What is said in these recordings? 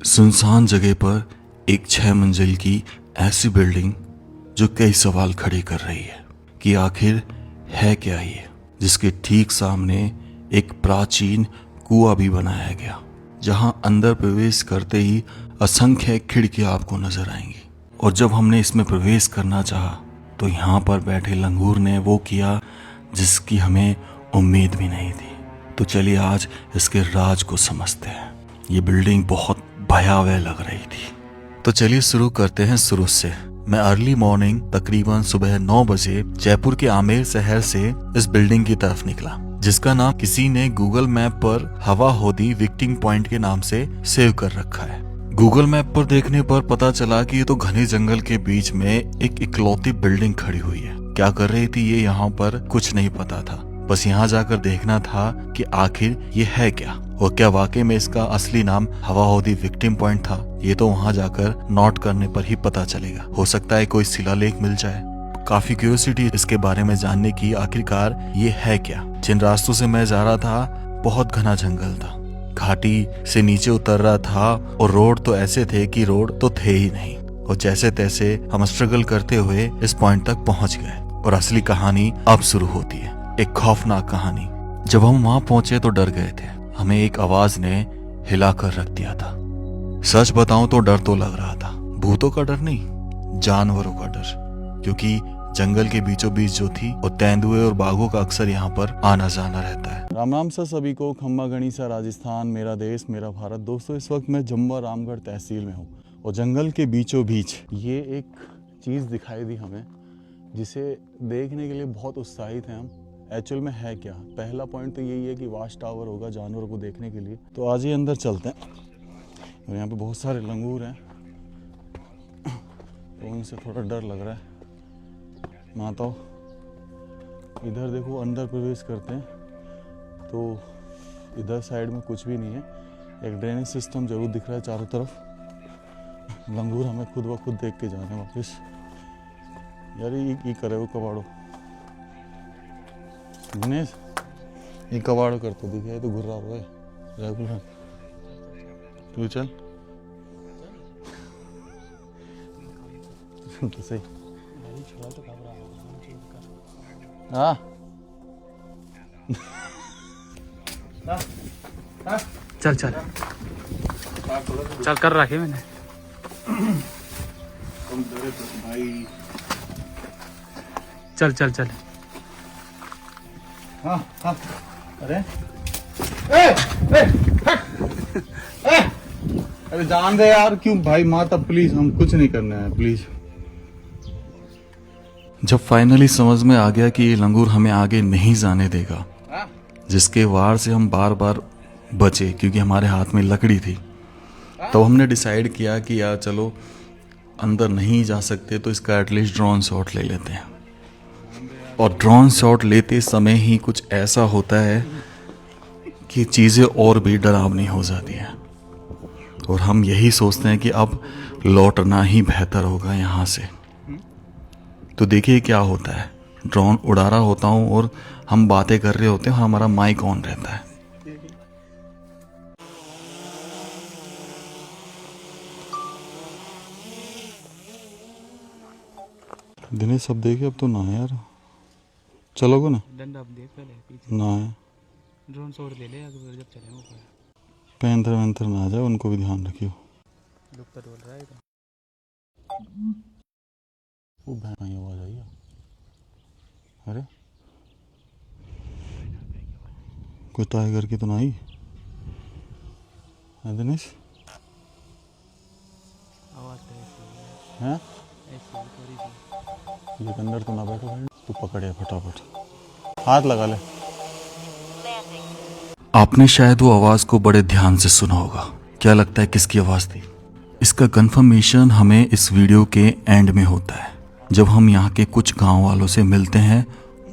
सुनसान जगह पर एक 6 मंजिल की ऐसी बिल्डिंग जो कई सवाल खड़े कर रही है कि आखिर है क्या ये, जिसके ठीक सामने एक प्राचीन कुआं भी बनाया गया, जहां अंदर प्रवेश करते ही असंख्य खिड़कियां आपको नजर आएंगी। और जब हमने इसमें प्रवेश करना चाहा तो यहाँ पर बैठे लंगूर ने वो किया जिसकी हमें उम्मीद भी नहीं थी। तो चलिए आज इसके राज को समझते हैं। ये बिल्डिंग बहुत भयावह लग रही थी। तो चलिए शुरू करते हैं शुरू से। मैं अर्ली मॉर्निंग तकरीबन सुबह 9 बजे जयपुर के आमेर शहर से इस बिल्डिंग की तरफ निकला, जिसका नाम किसी ने गूगल मैप पर हवा होदी विक्टिंग पॉइंट के नाम से सेव कर रखा है। गूगल मैप पर देखने पर पता चला कि ये तो घने जंगल के बीच में एक इकलौती बिल्डिंग खड़ी हुई है। क्या कर रही थी ये यहाँ पर कुछ नहीं पता था, बस यहाँ जाकर देखना था कि आखिर ये है क्या, और क्या वाकई में इसका असली नाम हवा होदी विक्टिम पॉइंट था। ये तो वहाँ जाकर नोट करने पर ही पता चलेगा। हो सकता है कोई शिलालेख मिल जाए। काफी क्यूरियोसिटी इसके बारे में जानने की, आखिरकार ये है क्या। जिन रास्तों से मैं जा रहा था बहुत घना जंगल था, घाटी से नीचे उतर रहा था और रोड तो ऐसे थे कि रोड तो थे ही नहीं। और जैसे तैसे हम स्ट्रगल करते हुए इस पॉइंट तक पहुंच गए। और असली कहानी अब शुरू होती है, एक खौफनाक कहानी। जब हम वहां पहुंचे तो डर गए थे। हमें एक आवाज ने हिला कर रख दिया था। सच बताऊं तो डर तो लग रहा था, भूतों का डर नहीं, जानवरों का डर, क्योंकि जंगल के बीचों बीच जो थी और तेंदुए और बाघों का अक्सर यहाँ पर आना जाना रहता है। राम राम सर सभी को। खम्बा गणिसा राजस्थान, मेरा देश मेरा भारत। दोस्तों इस वक्त मैं जम्वा रामगढ़ तहसील में हूँ और जंगल के बीचों बीच ये एक चीज़ दिखाई दी हमें, जिसे देखने के लिए बहुत उत्साहित हैं हम। एक्चुअल में है क्या? पहला पॉइंट तो यही है कि वाच टावर होगा जानवरों को देखने के लिए। तो आज ही अंदर चलते हैं। और यहाँ पे बहुत सारे लंगूर हैं तो उनसे थोड़ा डर लग रहा है। माताओं इधर देखो, अंदर प्रवेश करते हैं तो इधर साइड में कुछ भी नहीं है। एक ड्रेनेज सिस्टम जरूर दिख रहा है चारों तरफ। लंगूर हमें खुद ब खुद देख के जा रहे हैं वापस। यार ये करे वो कबाड़ो दिनेश, ये कबाड़ो करते दिखे तो घुर्रा हुआ है रेगुलर। तू चल तो सही। हाँ चल चल चल कर रखे मैंने। भाई चल चल चल। हाँ हाँ अरे ए, ए, ए, अरे जान दे यार। क्यों भाई माता, प्लीज हम कुछ नहीं करना है प्लीज। जब फाइनली समझ में आ गया कि ये लंगूर हमें आगे नहीं जाने देगा, जिसके वार से हम बार बार बचे क्योंकि हमारे हाथ में लकड़ी थी, तो हमने डिसाइड किया कि यार चलो अंदर नहीं जा सकते तो इसका एटलीस्ट ड्रोन शॉट ले लेते हैं। और ड्रोन शॉट लेते समय ही कुछ ऐसा होता है कि चीज़ें और भी डरावनी हो जाती हैं। और हम यही सोचते हैं कि अब लौटना ही बेहतर होगा यहाँ से। तो देखिए क्या होता है, ड्रोन उड़ा रहा होता हूँ और हम बातें कर रहे होते हैं, हमारा माइक ऑन रहता है। दिनेश सब देखे अब तो ना है यार। चलोगे ना? डंडा अब देख पहले पीछे ना है। ड्रोन शॉट ले ले अगर जब चले ऊपर। पैंथर वैंथर ना आ जाए, उनको भी ध्यान रखियो। लुक तो डोल रहा है तो। वो भाई आवाज आई है। अरे कोई टाइगर की तो नहीं है दिनेश? आवाज तो ऐसी हैं? ऐसी थोड़ी सी। ये अंदर तो ना बैठो भाई। तू पकड़े फटाफट, हाथ लगा ले। आपने शायद वो आवाज़ को बड़े ध्यान से सुना होगा। क्या लगता है किसकी आवाज़ थी? इसका कंफर्मेशन हमें इस वीडियो के एंड में होता है, जब हम यहाँ के कुछ गांव वालों से मिलते हैं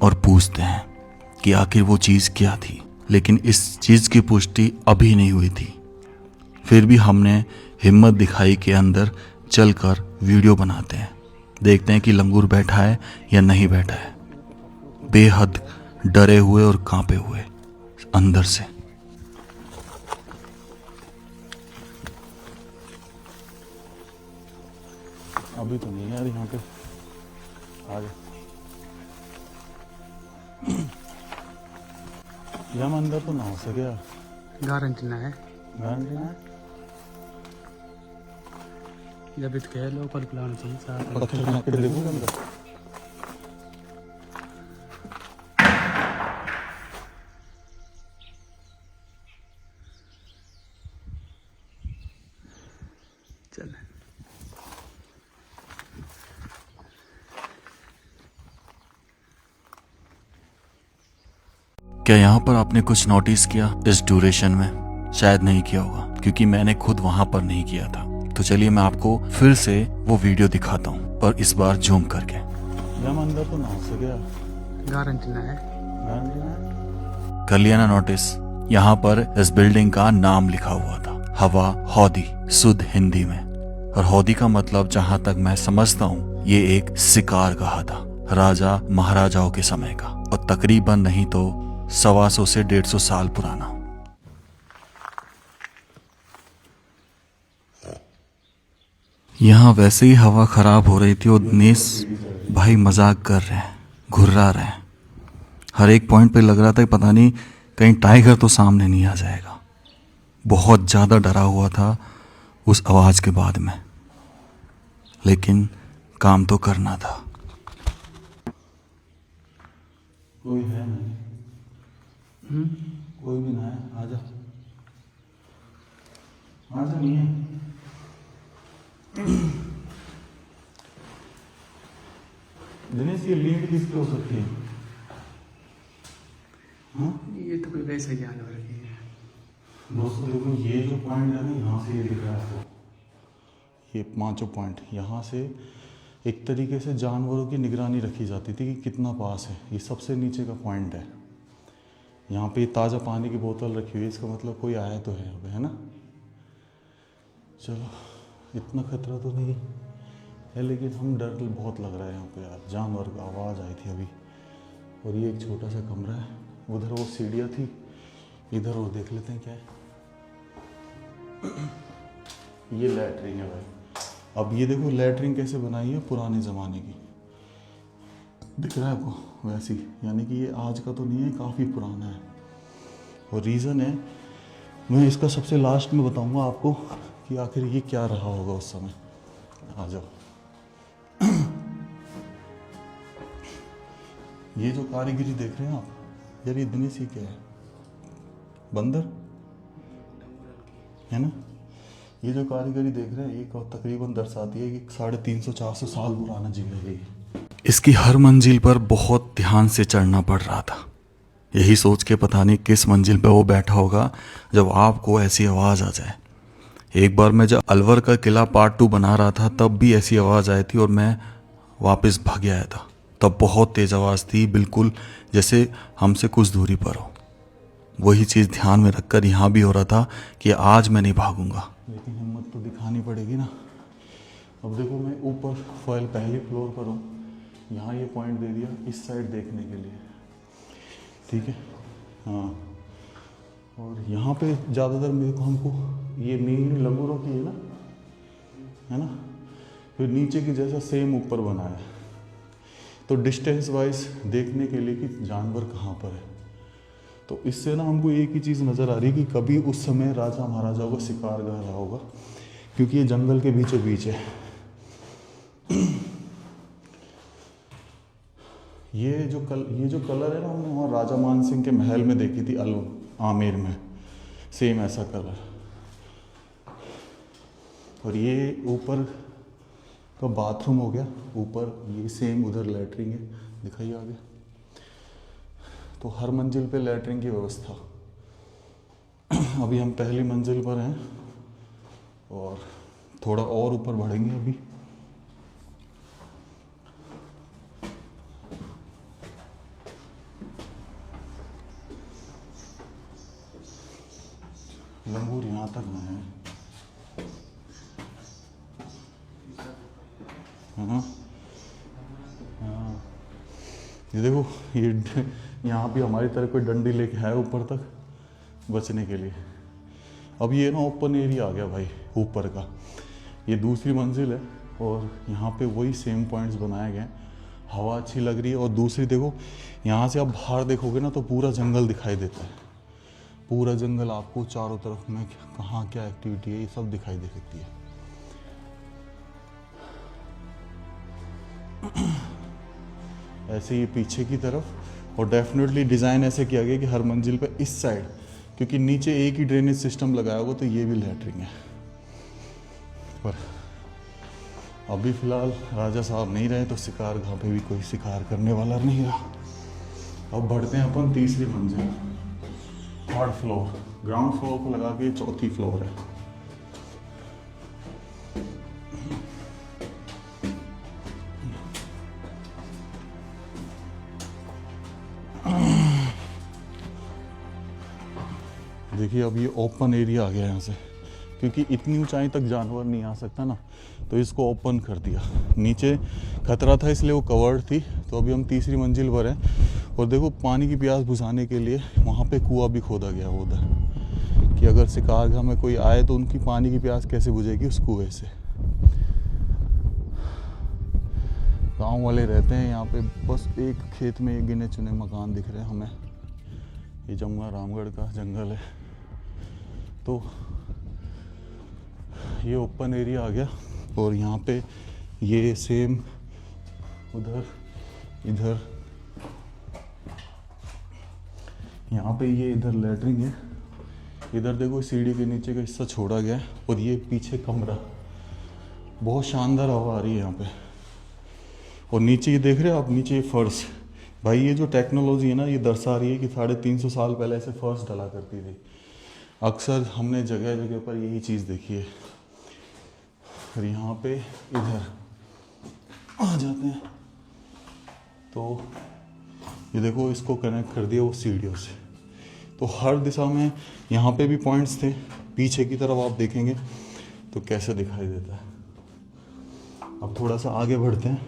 और पूछते हैं कि आखिर वो चीज़ क्या थी। लेकिन इस चीज़ की पुष्टि अभी नहीं हुई थी। फिर भी हमने हिम्मत दिखाई कि अंदर चलकर वीडियो बनाते हैं, देखते हैं कि लंगूर बैठा है या नहीं बैठा है। बेहद डरे हुए और कांपे हुए अंदर से। अभी तो नहीं यार यहाँ पे आगे यहाँ अंदर तो ना हो सके यार, गारंटी ना है। गारंटी ना है। जब इत कह लोकल प्लान चाहिए साथ में। पत्थर कहाँ पे देखो अंदर। चल क्या यहाँ पर आपने कुछ नोटिस किया इस ड्यूरेशन में? शायद नहीं किया होगा क्योंकि मैंने खुद वहां पर नहीं किया था। तो चलिए मैं आपको फिर से वो वीडियो दिखाता हूँ, पर इस बार जूम करके। यहाँ अंदर तो ना हो सके यार, गारंटी ना है। गारंटी ना है। कर लिया ना नोटिस? यहाँ पर इस बिल्डिंग का नाम लिखा हुआ था, हवा हौदी, शुद्ध हिंदी में। और हौदी का मतलब जहां तक मैं समझता हूँ ये एक शिकार कहा था, राजा महाराजाओं के समय का, और तकरीबन नहीं तो 125 से 150 साल पुराना। यहाँ वैसे ही हवा खराब हो रही थी और दिनेश भाई मजाक कर रहे हैं, घुर्रा रहे हैं। हर एक पॉइंट पे लग रहा था कि पता नहीं कहीं टाइगर तो सामने नहीं आ जाएगा। बहुत ज़्यादा डरा हुआ था उस आवाज़ के बाद में, लेकिन काम तो करना था। कोई है नहीं, कोई भी ना है। आजा आजा, नहीं है। दिनेश ये लीड किसकी हो सकती है? हाँ ये तो कोई वैसे जानवर की है। दोस्तों देखो, ये जो पॉइंट है ना, यहाँ से ये दिख रहा है आपको, ये 5 पॉइंट यहाँ से एक तरीके से जानवरों की निगरानी रखी जाती थी कि कितना पास है। ये सबसे नीचे का पॉइंट है। यहाँ पे ताज़ा पानी की बोतल रखी हुई है, इसका मतलब कोई आया तो है यहाँ पे, है ना। चलो, इतना खतरा तो नहीं है, लेकिन हम डर बहुत लग रहा है यहाँ पे यार। जानवर की आवाज़ आई थी अभी। और ये एक छोटा सा कमरा है, उधर वो सीढ़ियाँ थी, इधर और देख लेते हैं क्या है। ये लैट्रिन है भाई। अब ये देखो लैट्रिन कैसे बनाई है, पुराने ज़माने की, दिख रहा है आपको वैसी, यानी कि ये आज का तो नहीं है, काफ़ी पुराना है। और रीज़न है, मैं इसका सबसे लास्ट में बताऊंगा आपको कि आखिर ये क्या रहा होगा उस समय। आ जाओ। ये जो कारीगरी देख रहे हैं आप यार, ये दिनेश ही क्या है, बंदर है ना। ये जो कारीगरी देख रहे हैं ये तकरीबन दर्शाती है कि 350-400 साल पुराना जगह है ये। इसकी हर मंजिल पर बहुत ध्यान से चढ़ना पड़ रहा था, यही सोच के पता नहीं किस मंजिल पे वो बैठा होगा जब आपको ऐसी आवाज़ आ जाए। एक बार मैं जब अलवर का किला पार्ट 2 बना रहा था तब भी ऐसी आवाज़ आई थी और मैं वापस भाग आया था। तब बहुत तेज़ आवाज़ थी, बिल्कुल जैसे हमसे कुछ दूरी पर हो। वही चीज़ ध्यान में रखकर यहाँ भी हो रहा था कि आज मैं नहीं भागूंगा। लेकिन हिम्मत तो दिखानी पड़ेगी ना। अब देखो, मैं ऊपर फॉइल पहले फ्लोर पर हूँ, यहाँ ये पॉइंट दे दिया इस साइड देखने के लिए, ठीक है। हाँ, और यहाँ पे ज़्यादातर मेरे को हमको ये मेनली लंगूरों की है ना। फिर नीचे की जैसा सेम ऊपर बना है, तो डिस्टेंस वाइज देखने के लिए कि जानवर कहाँ पर है। तो इससे ना हमको एक ही चीज़ नज़र आ रही है कि कभी उस समय राजा महाराजाओं का शिकार कर रहा होगा, क्योंकि ये जंगल के बीचों बीच है। ये जो कलर है ना, हमने वहाँ राजा मान सिंह के महल में देखी थी, आमेर में, सेम ऐसा कलर। और ये ऊपर का बाथरूम हो गया, ऊपर ये सेम उधर लैट्रिन है, दिखाइए आगे। तो हर मंजिल पे लैट्रिन की व्यवस्था। अभी हम पहली मंजिल पर हैं और थोड़ा और ऊपर बढ़ेंगे अभी। लंगूर यहाँ तक ना है। हाँ हाँ, ये देखो, ये यहाँ भी हमारी तरह कोई डंडी लेके है ऊपर तक बचने के लिए। अब ये ना ओपन एरिया आ गया भाई ऊपर का। ये दूसरी मंजिल है और यहाँ पे वही सेम पॉइंट्स बनाए गए हैं। हवा अच्छी लग रही है। और दूसरी देखो, यहाँ से आप बाहर देखोगे ना तो पूरा जंगल दिखाई देता है। पूरा जंगल आपको चारों तरफ में कहाँ क्या एक्टिविटी है ये सब दिखाई दे सकती है। ऐसे ये पीछे की तरफ। और डेफिनेटली डिज़ाइन ऐसे किया गया कि हर मंजिल पे इस साइड, क्योंकि नीचे एक ही ड्रेनेज सिस्टम लगाया होगा तो ये भी लैटरिंग है। पर अभी फ़िलहाल राजा साहब नहीं रहे तो शिकार गांव पे भी कोई शिकार करने वाला नहीं रहा। अब बढ़ते हैं अपन तीसरी मंजिल, 3rd फ्लोर। ग्राउंड फ्लोर को लगा के 4थी फ्लोर है। देखिए अब ये ओपन एरिया आ गया यहाँ से, क्योंकि इतनी ऊंचाई तक जानवर नहीं आ सकता ना, तो इसको ओपन कर दिया। नीचे खतरा था इसलिए वो कवर्ड थी। तो अभी हम तीसरी मंजिल पर हैं और देखो पानी की प्यास बुझाने के लिए वहाँ पे कुआं भी खोदा गया वो उधर, कि अगर शिकारगाह में कोई आए तो उनकी पानी की प्यास कैसे बुझेगी उस कुएं से। गांव वाले रहते हैं यहाँ पे, बस एक खेत में एक गिने चुने मकान दिख रहे हैं हमें। ये जमुआ रामगढ़ का जंगल है। तो ये ओपन एरिया आ गया और यहाँ पे ये सेम उधर इधर, यहाँ पे ये इधर लैटरिंग है। इधर देखो सीढ़ी के नीचे का हिस्सा छोड़ा गया है और ये पीछे कमरा। बहुत शानदार हवा आ रही है यहाँ पे। और नीचे ये देख रहे हो आप, नीचे ये फर्श। भाई ये जो टेक्नोलॉजी है ना ये दर्शा रही है कि 350 साल पहले ऐसे फर्श डला करती थी। अक्सर हमने जगह जगह पर यही चीज़ देखी है। फिर यहाँ पे इधर आ जाते हैं तो ये देखो इसको कनेक्ट कर दिया वो सीढ़ियों से। तो हर दिशा में यहाँ पे भी पॉइंट्स थे। पीछे की तरफ आप देखेंगे तो कैसे दिखाई देता है। अब थोड़ा सा आगे बढ़ते हैं,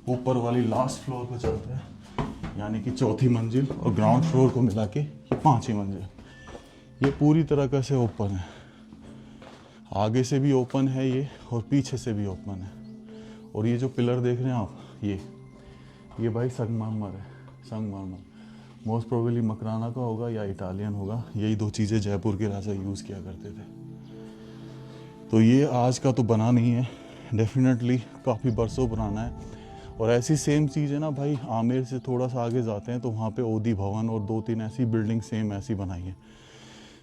ऊपर वाली लास्ट फ्लोर पे चलते हैं, यानी कि 4थी मंजिल। और ग्राउंड फ्लोर को मिला के ये 5वीं मंजिल। ये पूरी तरह से ओपन है। आगे से भी ओपन है ये और पीछे से भी ओपन है। और ये जो पिलर देख रहे हैं आप, ये भाई संगमरमर है। संगमरमर मोस्ट प्रोबेबली मकराना का होगा या इटालियन होगा। यही 2 चीज़ें जयपुर के राजा यूज़ किया करते थे। तो ये आज का तो बना नहीं है, डेफिनेटली काफ़ी बरसों पुराना है। और ऐसी सेम चीज़ है ना भाई, आमेर से थोड़ा सा आगे जाते हैं तो वहाँ पे ओदी भवन और 2-3 ऐसी बिल्डिंग सेम ऐसी बनाई है।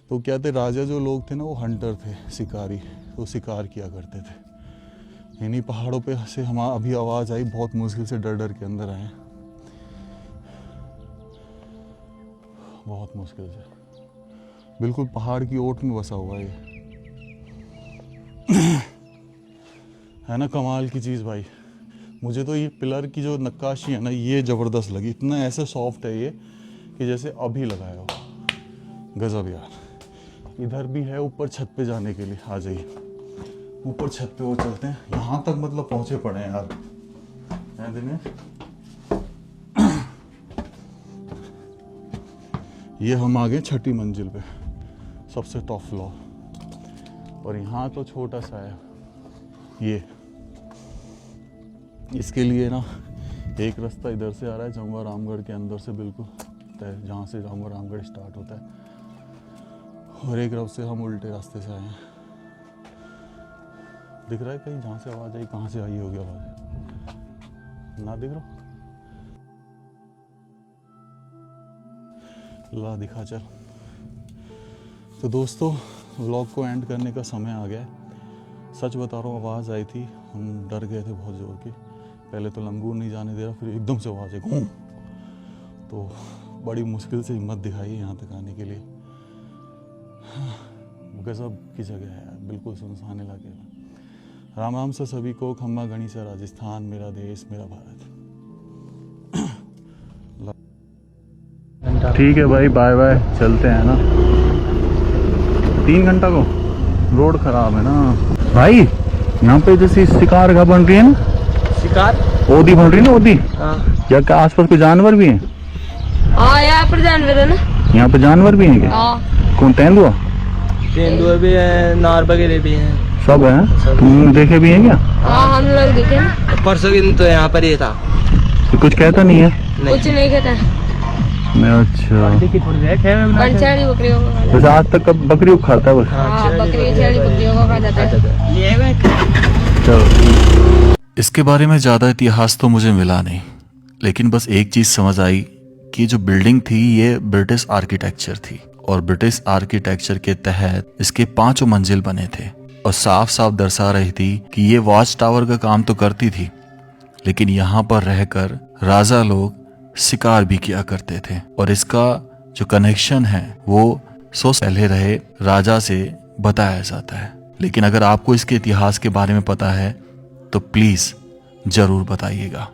तो क्या थे, राजा जो लोग थे ना वो हंटर थे, शिकारी। तो शिकार किया करते थे। इन्हीं पहाड़ों पे से हमारा अभी आवाज़ आई, बहुत मुश्किल से डर डर के अंदर आए, बहुत मुश्किल से। बिल्कुल पहाड़ की ओट में बसा हुआ है है ना, कमाल की चीज़ भाई। मुझे तो ये पिलर की जो नक्काशी है ना ये ज़बरदस्त लगी। इतना ऐसे सॉफ्ट है ये कि जैसे अभी लगाया हो। गजब यार। इधर भी है ऊपर छत पे जाने के लिए, आ जाइए ऊपर छत पे वो चलते हैं। यहाँ तक मतलब पहुँचे पड़े हैं यार, है दिनेश। ये हम आ गए 6ठी मंजिल पे, सबसे टॉप फ्लोर। और यहाँ तो छोटा सा है ये। इसके लिए ना एक रास्ता इधर से आ रहा है जमुआ रामगढ़ के अंदर से, बिल्कुल जहाँ से जमुआ रामगढ़ स्टार्ट होता है। और एक तरफ से हम उल्टे रास्ते से आए हैं। दिख रहा है कहीं जहाँ से आवाज़ आई, कहाँ से आई होगी आवाज़? ना दिख रहा? ला दिखा चल। तो दोस्तों व्लॉग को एंड करने का समय आ गया है। सच बता रहा हूँ, आवाज़ आई थी, हम डर गए थे बहुत ज़ोर की। पहले तो लंगूर नहीं जाने दे रहा, फिर एकदम से आवाज़ आई, तो बड़ी मुश्किल से हिम्मत दिखाई है यहाँ तक आने के लिए। गजब की जगह है, बिल्कुल सुनसान इलाके में। राम राम से सभी को, खम्मा गणी से राजस्थान, मेरा देश मेरा भारत। ठीक है भाई, बाय बाय, चलते हैं ना। 3 घंटा को रोड खराब है ना भाई। यहाँ पे जैसे शिकार का बन रही है ना, शिकार ओदी बन रही है ना, ओदी। या क्या आसपास कोई जानवर भी हैं? हाँ यहाँ पर जानवर है ना। यहाँ पे जानवर भी हैं क्या? हाँ। कौन, तेंदुआ? तेंदुआ भी है, नार वगैरह भी हैं। सब है? तुम देखे भी हैं क्या? हाँ हम लोग देखे ना। परसों के दिन तो यहाँ पर ही था। तो कुछ कहता नहीं है? कुछ नहीं कहता। अच्छा, पंचाड़ी बकरियों को खा जाता वैसे आज तक कब बकरी को खाता है बस? है। हाँ बकरी छेड़ी बकरियों को खा जाता है। चलो। इसके बारे में ज़्यादा इतिहास तो मुझे मिला नहीं, लेकिन बस एक चीज़ समझ आई कि जो बिल्डिंग थी ये ब्रिटिश आर्किटेक्चर थी और ब्रिटिश आर्किटेक्चर के तहत इसके 5 मंजिल बने थे और साफ साफ दर्शा रही थी कि ये वॉच टावर का काम तो करती थी, लेकिन यहाँ पर रहकर राजा लोग शिकार भी किया करते थे और इसका जो कनेक्शन है वो 100 पहले रहे राजा से बताया जाता है। लेकिन अगर आपको इसके इतिहास के बारे में पता है तो प्लीज़ ज़रूर बताइएगा।